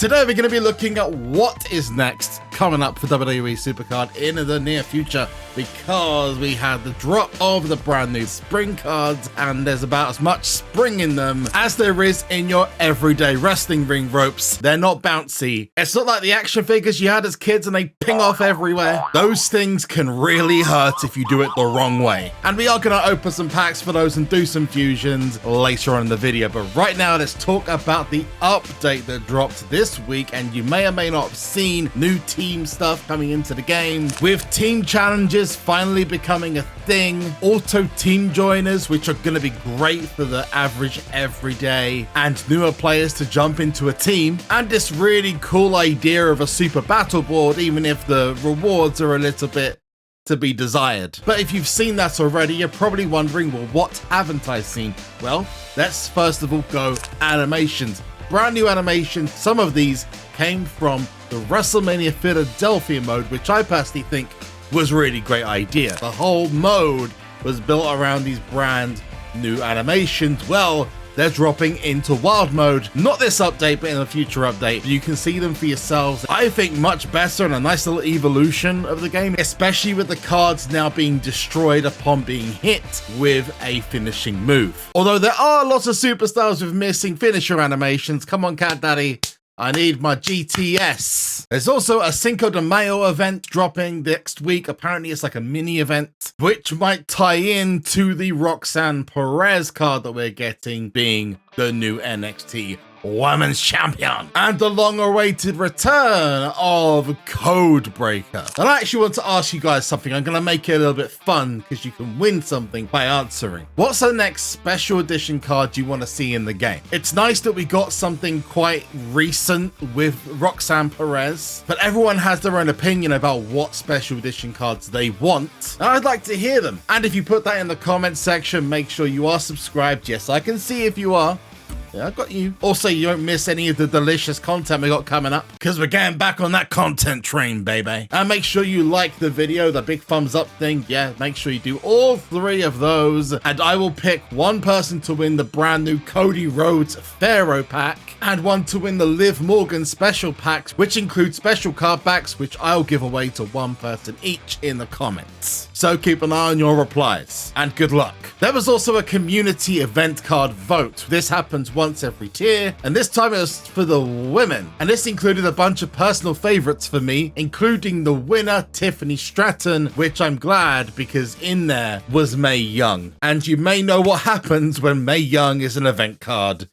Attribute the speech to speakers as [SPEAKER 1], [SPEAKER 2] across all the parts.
[SPEAKER 1] Today we're going to be looking at what is next coming up for WWE SuperCard in the near future, because we had the drop of the brand new spring cards, and there's about as much spring in them as there is in your everyday wrestling ring ropes. They're not bouncy. It's not like the action figures you had as kids and they ping off everywhere. Those things can really hurt if you do it the wrong way. And we are going to open some packs for those and do some fusions later on in the video. But right now, let's talk about the update that dropped this week, and you may or may not have seen new team stuff coming into the game, with team challenges finally becoming a thing, auto team joiners, which are going to be great for the average everyday and newer players to jump into a team, and this really cool idea of a super battle board, even if the rewards are a little bit to be desired. But if you've seen that already, you're probably wondering, well, what haven't I seen? Well, let's first of all go animations. Brand new animations. Some of these came from the WrestleMania Philadelphia mode, which I personally think was a really great idea. The whole mode was built around these brand new animations. Well, they're dropping into wild mode. Not this update, but in a future update. You can see them for yourselves. I think much better and a nice little evolution of the game, especially with the cards now being destroyed upon being hit with a finishing move. Although there are lots of superstars with missing finisher animations. Come on, Cat Daddy. I need my GTS. There's also a Cinco de Mayo event dropping next week. Apparently it's like a mini event, which might tie in to the Roxanne Perez card that we're getting, being the new NXT Women's Champion, and the long-awaited return of Codebreaker. And I actually want to ask you guys something. I'm going to make it a little bit fun, because you can win something by answering. What's the next special edition card you want to see in the game? It's nice that we got something quite recent with Roxanne Perez, but everyone has their own opinion about what special edition cards they want, and I'd like to hear them. And if you put that in the comments section, make sure you are subscribed. Yes, I can see if you are. Yeah, I got you. Also, you don't miss any of the delicious content we got coming up, because we're getting back on that content train, baby. And make sure you like the video, the big thumbs up thing. Yeah, make sure you do all 3 of those. And I will pick one person to win the brand new Cody Rhodes Pharaoh pack, and one to win the Liv Morgan special packs, which include special card packs, which I'll give away to one person each in the comments. So keep an eye on your replies, and good luck. There was also a community event card vote. This happens once every tier, and this time it was for the women. And this included a bunch of personal favorites for me, including the winner, Tiffany Stratton, which I'm glad, because in there was Mae Young. And you may know what happens when Mae Young is an event card.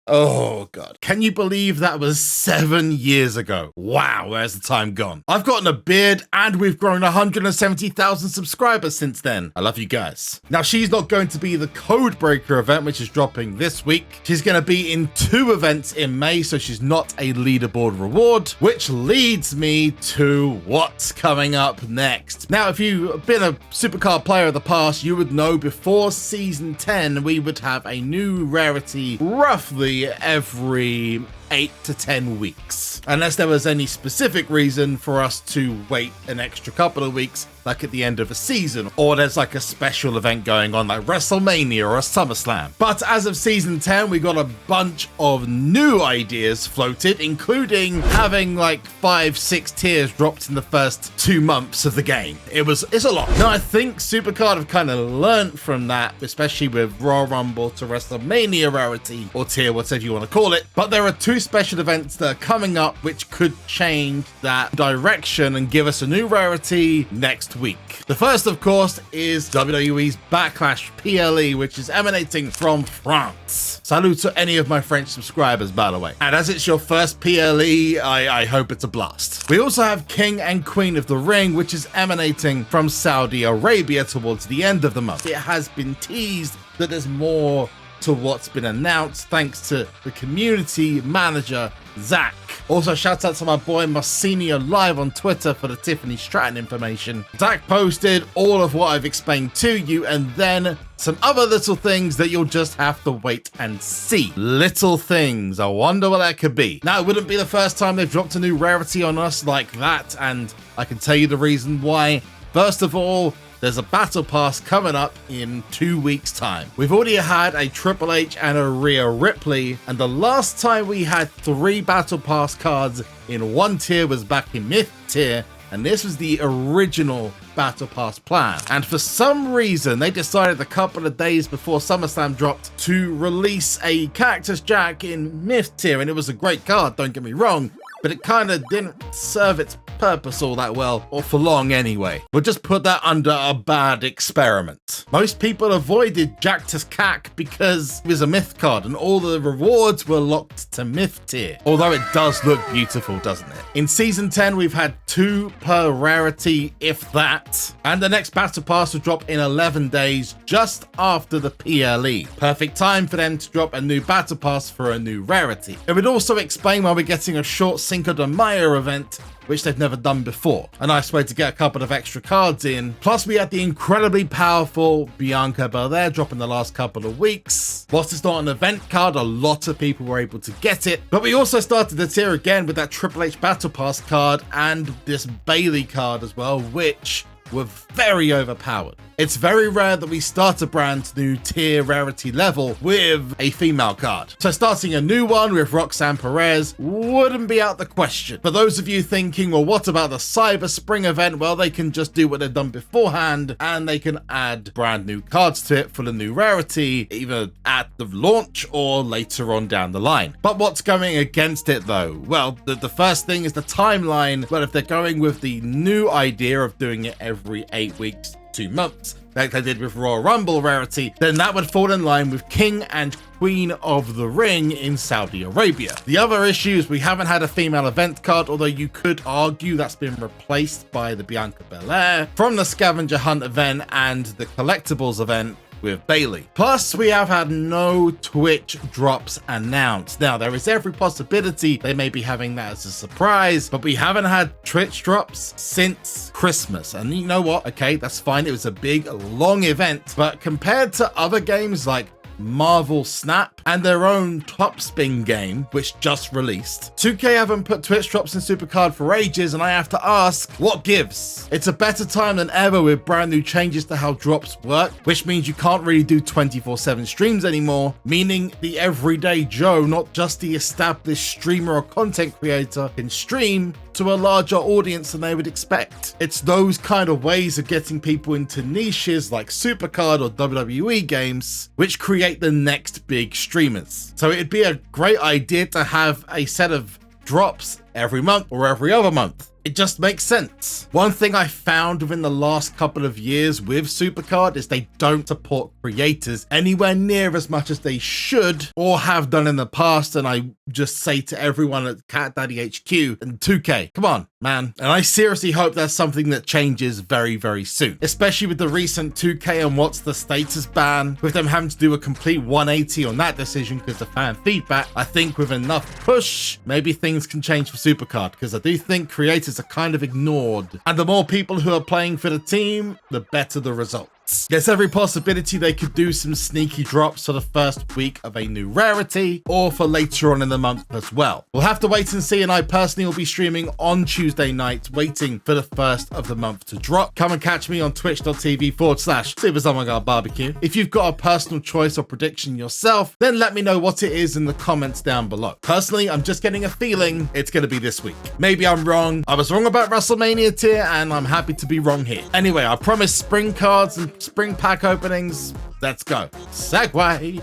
[SPEAKER 1] Oh god. Can you believe that was 7 years ago? Wow, where's the time gone? I've gotten a beard and we've grown 170,000 subscribers since then. I love you guys. Now, she's not going to be the Codebreaker event, which is dropping this week. She's going to be in 2 events in May, so she's not a leaderboard reward, which leads me to what's coming up next. Now, if you've been a SuperCard player of the past, you would know before season 10, we would have a new rarity roughly every 8 to 10 weeks, unless there was any specific reason for us to wait an extra couple of weeks, like at the end of a season, or there's like a special event going on like WrestleMania or a SummerSlam. But as of season 10, we got a bunch of new ideas floated, including having like 5-6 tiers dropped in the first 2 months of the game. It's a lot. Now, I think SuperCard have kind of learnt from that, especially with Royal Rumble to WrestleMania rarity, or tier, whatever you want to call it. But there are 2 special events that are coming up which could change that direction and give us a new rarity next week. The first, of course, is WWE's Backlash PLE, which is emanating from France. Salute to any of my French subscribers, by the way. And as it's your first PLE, I hope it's a blast. We also have King and Queen of the Ring, which is emanating from Saudi Arabia towards the end of the month. It has been teased that there's more to what's been announced, thanks to the community manager, Zach. Also, shout out to my boy Marcinio Live on Twitter for the Tiffany Stratton information. Zach posted all of what I've explained to you, and then some other little things that you'll just have to wait and see. Little things. I wonder what that could be. Now, it wouldn't be the first time they've dropped a new rarity on us like that, and I can tell you the reason why. First of all, there's a battle pass coming up in 2 weeks time. We've already had a Triple H and a Rhea Ripley, and the last time we had 3 battle pass cards in one tier was back in Myth tier, and this was the original battle pass plan. And for some reason, they decided a couple of days before SummerSlam dropped to release a Cactus Jack in Myth tier, and it was a great card, don't get me wrong, but it kind of didn't serve its purpose all that well, or for long anyway. We'll just put that under a bad experiment. Most people avoided Jactus Cac because it was a Myth card and all the rewards were locked to Myth tier. Although it does look beautiful, doesn't it? In Season 10, we've had 2 per rarity, if that. And the next Battle Pass will drop in 11 days, just after the PLE. Perfect time for them to drop a new Battle Pass for a new rarity. It would also explain why we're getting a short Cinco de Mayo event, which they've never done before. A nice way to get a couple of extra cards in. Plus, we had the incredibly powerful Bianca Belair drop in the last couple of weeks. Whilst it's not an event card, a lot of people were able to get it. But we also started the tier again with that Triple H Battle Pass card and this Bayley card as well, which were very overpowered. It's very rare that we start a brand new tier rarity level with a female card. So starting a new one with Roxanne Perez wouldn't be out the question. For those of you thinking, well, what about the Cyber Spring event? Well, they can just do what they've done beforehand and they can add brand new cards to it for the new rarity, either at the launch or later on down the line. But what's going against it though? Well, the first thing is the timeline. Well, if they're going with the new idea of doing it every 8 weeks, 2 months, like they did with Royal Rumble rarity, then that would fall in line with King and Queen of the Ring in Saudi Arabia. The other issue is we haven't had a female event card, although you could argue that's been replaced by the Bianca Belair from the Scavenger Hunt event and the Collectibles event with Bayley. Plus, we have had no Twitch drops announced. Now, there is every possibility they may be having that as a surprise, but we haven't had Twitch drops since Christmas. And you know what? Okay, that's fine. It was a big, long event, but compared to other games like Marvel Snap and their own Top Spin game, which just released, 2K haven't put Twitch drops in SuperCard for ages, and I have to ask, what gives? It's a better time than ever with brand new changes to how drops work, which means you can't really do 24/7 streams anymore, meaning the everyday Joe, not just the established streamer or content creator, can stream to a larger audience than they would expect. It's those kind of ways of getting people into niches like SuperCard or WWE games, which create the next big streamers. So it'd be a great idea to have a set of drops every month or every other month. It just makes sense. One thing I found within the last couple of years with SuperCard is they don't support creators anywhere near as much as they should or have done in the past. And I just say to everyone at Cat Daddy HQ and 2K, come on, man. And I seriously hope that's something that changes very, very soon, especially with the recent 2K and What's the Status ban, with them having to do a complete 180 on that decision because of fan feedback. I think with enough push, maybe things can change for SuperCard, because I do think creators are kind of ignored, and the more people who are playing for the team, the better the result. There's every possibility they could do some sneaky drops for the first week of a new rarity or for later on in the month as well. We'll have to wait and see, and I personally will be streaming on Tuesday night waiting for the first of the month to drop. Come and catch me on twitch.tv/SuperZomGBBQ. If you've got a personal choice or prediction yourself, then let me know what it is in the comments down below. Personally, I'm just getting a feeling it's going to be this week. Maybe I'm wrong. I was wrong about WrestleMania tier, and I'm happy to be wrong here. Anyway, I promise spring cards and spring pack openings. Let's go. Segway.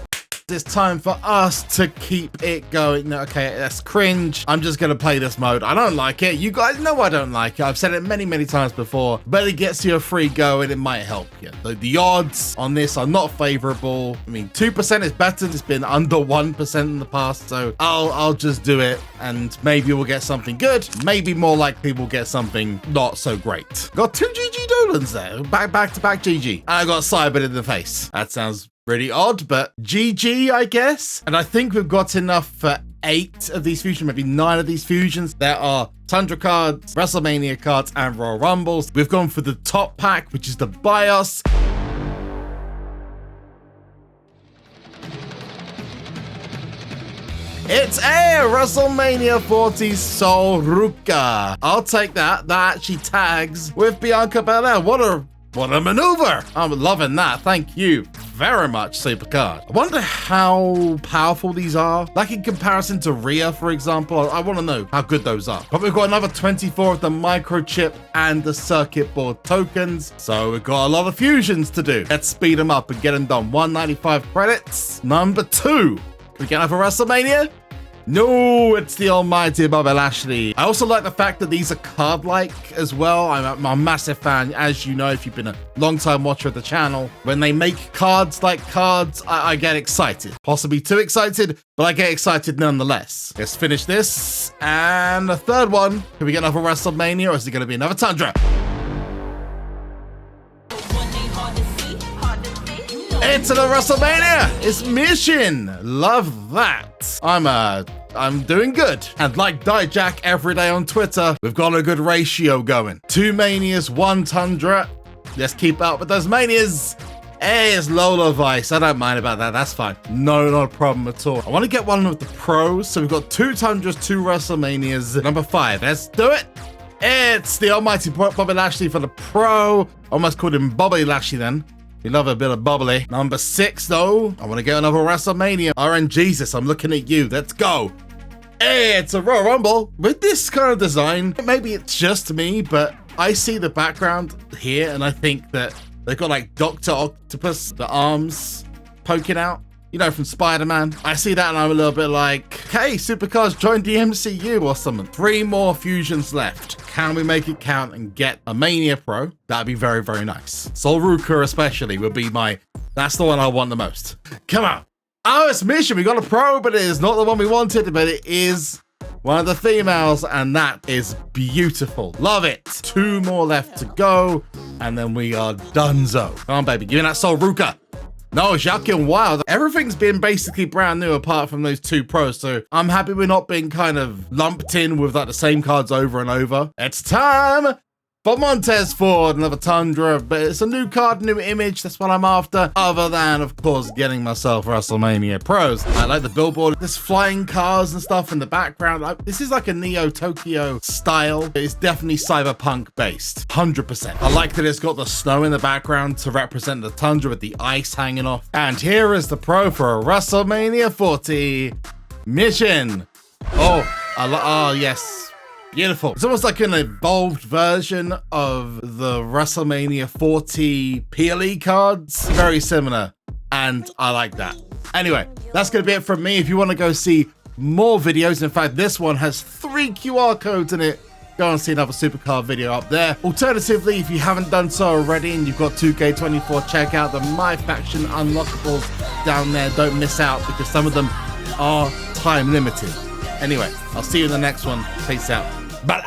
[SPEAKER 1] It's time for us to keep it going. No, okay, that's cringe. I'm just gonna play this mode. I don't like it. You guys know I don't like it. I've said it many, many times before, but it gets you a free go and it might help you. The odds on this are not favorable. I mean, 2% is better. It's been under 1% in the past, so I'll just do it and maybe we'll get something good. Maybe more likely we'll get something not so great. Got 2 GG Dolans there. Back to back GG. I got cybered in the face. That sounds really odd, but GG, I guess. And I think we've got enough for 8 of these fusions, maybe 9 of these fusions. There are Tundra cards, WrestleMania cards, and Royal Rumbles. We've gone for the top pack, which is the BIOS. It's a WrestleMania 40 Sol Ruka. I'll take that. That actually tags with Bianca Belair. What a What a maneuver! I'm loving that. Thank you very much, SuperCard. I wonder how powerful these are. Like in comparison to Rhea, for example. I want to know how good those are. But we've got another 24 of the microchip and the circuit board tokens. So we've got a lot of fusions to do. Let's speed them up and get them done. 195 credits. Number 2. Can we get another WrestleMania? No, it's the almighty Bobby Lashley. I also like the fact that these are card-like as well. I'm a massive fan, as you know, if you've been a long-time watcher of the channel. When they make cards like cards, I get excited. Possibly too excited, but I get excited nonetheless. Let's finish this. And a third one. Can we get another WrestleMania, or is it going to be another Tundra? It's another WrestleMania! It's Mission! Love that. I'm doing good. And like Dijak every day on Twitter, we've got a good ratio going. 2 Manias, 1 Tundra. Let's keep up with those Manias. Hey, it's Lola Vice. I don't mind about that. That's fine. No, not a problem at all. I want to get one of the pros. So we've got 2 Tundras, 2 WrestleManias. Number 5. Let's do it. It's the almighty Bobby Lashley for the pro. Almost called him Bobby Lashley then. We love a bit of bubbly. Number 6, though. I want to get another WrestleMania. RN Jesus, I'm looking at you. Let's go. Hey, it's a Royal Rumble. With this kind of design, maybe it's just me, but I see the background here, and I think that they've got like Dr. Octopus, the arms poking out. You know, from Spider-Man. I see that and I'm a little bit like, hey, SuperCard's joined the MCU or something. 3 more fusions left. Can we make it count and get a Mania Pro? That'd be very, very nice. Sol Ruka especially would be that's the one I want the most. Come on. Oh, it's Mission. We got a Pro, but it is not the one we wanted, but it is one of the females, and that is beautiful. Love it. 2 more left to go, and then we are donezo. Come on, baby. Give me that Sol Ruka. No, Jacqueline Wild. Everything's been basically brand new apart from those 2 pros, so I'm happy we're not being kind of lumped in with like the same cards over and over. It's time for Montez Ford, another Tundra, but it's a new card, new image. That's what I'm after, other than, of course, getting myself WrestleMania Pros. I like the billboard. There's flying cars and stuff in the background. This is like a Neo Tokyo style. It's definitely cyberpunk based, 100%. I like that it's got the snow in the background to represent the Tundra with the ice hanging off. And here is the Pro for a WrestleMania 40 Mission. Oh, yes. Beautiful. It's almost like an evolved version of the WrestleMania 40 PLE cards. Very similar, and I like that. Anyway, that's going to be it from me. If you want to go see more videos, in fact, this one has 3 QR codes in it. Go and see another SuperCard video up there. Alternatively, if you haven't done so already and you've got 2K24, check out the My Faction unlockables down there. Don't miss out because some of them are time limited. Anyway, I'll see you in the next one. Peace out. Bye.